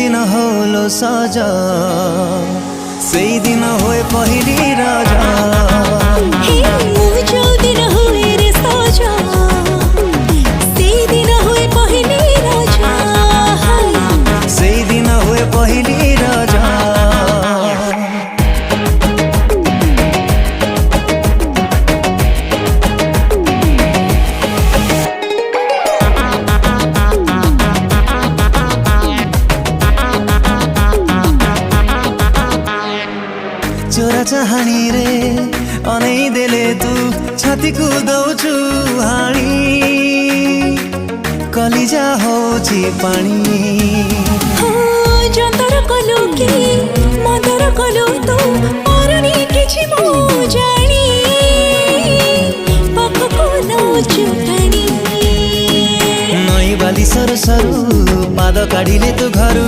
दिन होलो सजा सेई दिन होए पहिली राजा जो दिन हुए रे सजा सेई दिन हुए पहिली राजा सेई दिन हुए पहिली राजा चोरा चाहनी रे अनै देले तू छाती को दौचु हाणी कलिजा होची पानी जंतर कलु कि मंदर कलु तू अरणी किछि मो जानी पाखको नौचु टाणी नई बाली सर सरू पाद काढिले तू घर